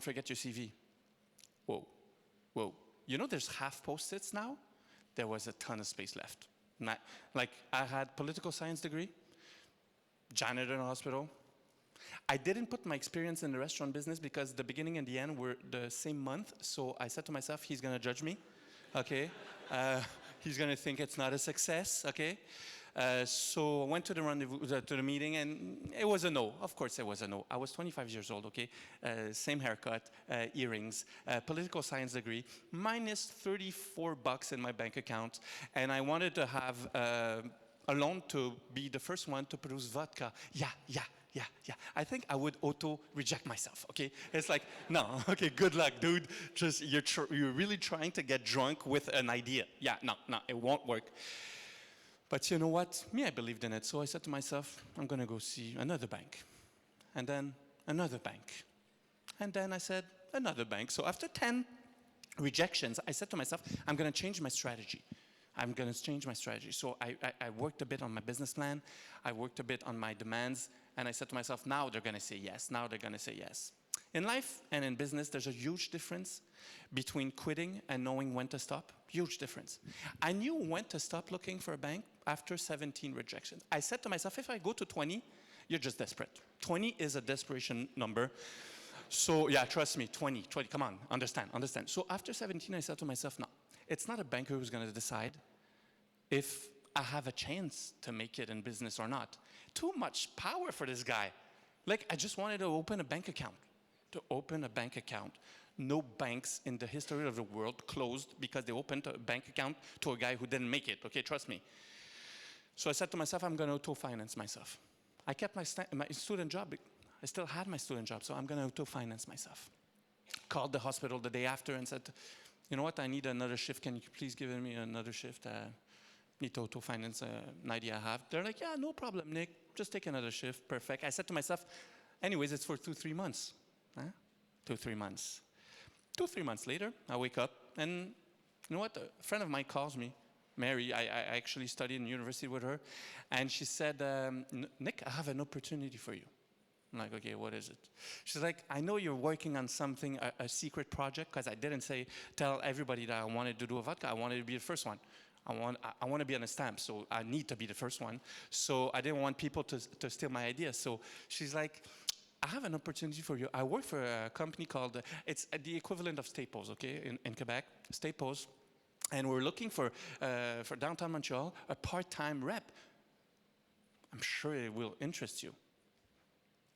forget your CV. Whoa, whoa. You know there's half post-its now? There was a ton of space left. Like, I had political science degree, janitor in a hospital. I didn't put my experience in the restaurant business because the beginning and the end were the same month. So I said to myself, he's going to judge me, okay? He's going to think it's not a success, okay? So I went to the rendezvous, to the meeting, and it was a no. Of course it was a no. I was 25 years old, okay? Same haircut, earrings, political science degree, minus 34 bucks in my bank account, and I wanted to have a loan to be the first one to produce vodka. Yeah. I think I would auto-reject myself, okay? It's like, no, okay, good luck, dude. Just, you're really trying to get drunk with an idea. Yeah, no, it won't work. But you know what? Me, I believed in it. So I said to myself, I'm going to go see another bank. And then another bank. And then I said, another bank. So after 10 rejections, I said to myself, I'm going to change my strategy. I'm going to change my strategy. So I worked a bit on my business plan. I worked a bit on my demands. And I said to myself, now they're going to say yes. Now they're going to say yes. In life and in business, there's a huge difference between quitting and knowing when to stop. Huge difference. I knew when to stop looking for a bank after 17 rejections. I said to myself, if I go to 20, you're just desperate. 20 is a desperation number. So yeah, trust me, 20, come on, understand. So after 17, I said to myself, no, it's not a banker who's going to decide if I have a chance to make it in business or not. Too much power for this guy. Like, I just wanted to open a bank account. No banks in the history of the world closed because they opened a bank account to a guy who didn't make it, okay, trust me. So I said to myself, I'm going to auto-finance myself. I kept my student job. I still had my student job, so I'm going to auto-finance myself. Called the hospital the day after and said, you know what, I need another shift. Can you please give me another shift? Need to auto-finance an idea I have. They're like, yeah, no problem, Nick. Just take another shift. Perfect. I said to myself, anyways, it's for 2-3 months. Huh? 2-3 months. 2-3 months later, I wake up, and you know what? A friend of mine calls me, Mary. I actually studied in university with her, and she said, Nick, I have an opportunity for you. I'm like, okay, what is it? She's like, I know you're working on something, a secret project, because I didn't tell everybody that I wanted to do a vodka. I wanted to be the first one. I want to be on a stamp, so I need to be the first one. So I didn't want people to steal my idea. So she's like, I have an opportunity for you. I work for a company called, it's the equivalent of Staples, okay, in Quebec, Staples. And we're looking for downtown Montreal, a part-time rep. I'm sure it will interest you.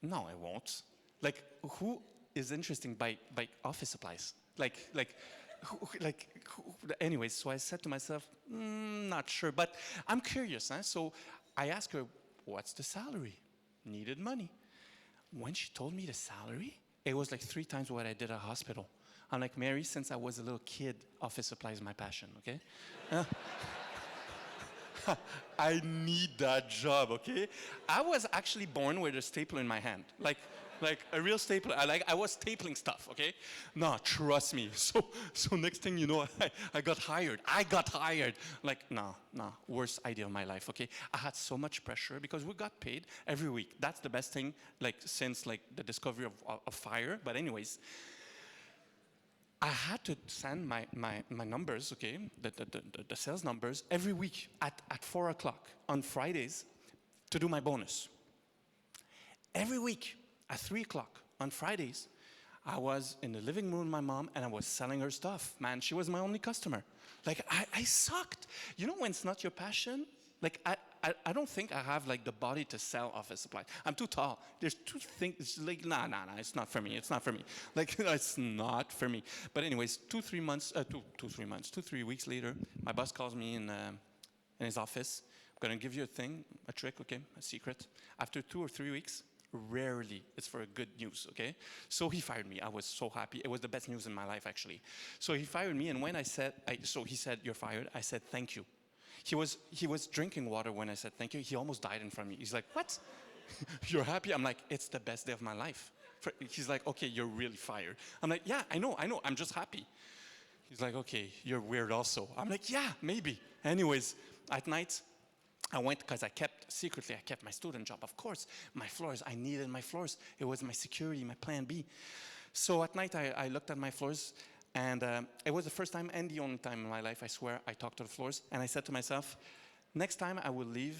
No, it won't. Like, who is interested by office supplies? Anyways, so I said to myself, not sure, but I'm curious. Huh? So I asked her, what's the salary? Needed money. When she told me the salary, it was like 3 times what I did at a hospital. I'm like, Mary, since I was a little kid, office supply is my passion, okay? I need that job, okay? I was actually born with a stapler in my hand, like a real stapler. I was stapling stuff, okay? No, trust me. So next thing you know, I got hired. Like, no, worst idea of my life, okay? I had so much pressure because we got paid every week. That's the best thing, like, since like the discovery of fire. But anyways, I had to send my numbers, okay, the sales numbers, every week at 4 o'clock on Fridays to do my bonus. Every week at 3 o'clock on Fridays, I was in the living room with my mom and I was selling her stuff. Man, she was my only customer. Like, I sucked. You know when it's not your passion? Like, I don't think I have like the body to sell office supplies. I'm too tall. There's 2 things. It's like, nah, it's not for me. It's not for me. Like, it's not for me. But anyways, 2-3 weeks later, my boss calls me in his office. I'm gonna give you a trick, okay, a secret. After 2 or 3 weeks, rarely it's for a good news, okay? So he fired me. I was so happy. It was the best news in my life, actually. So he fired me, and when so he said, you're fired. I said, thank you. He was drinking water when I said thank you. He almost died in front of me. He's like, what? You're happy? I'm like, it's the best day of my life. He's like, okay, you're really fired. I'm like, yeah, I know. I'm just happy. He's like, okay, you're weird also. I'm like, yeah, maybe. Anyways, at night, I went because I kept my student job. Of course, my floors, I needed my floors. It was my security, my plan B. So at night, I looked at my floors, and it was the first time and the only time in my life, I swear, I talked to the floors. And I said to myself, next time I will leave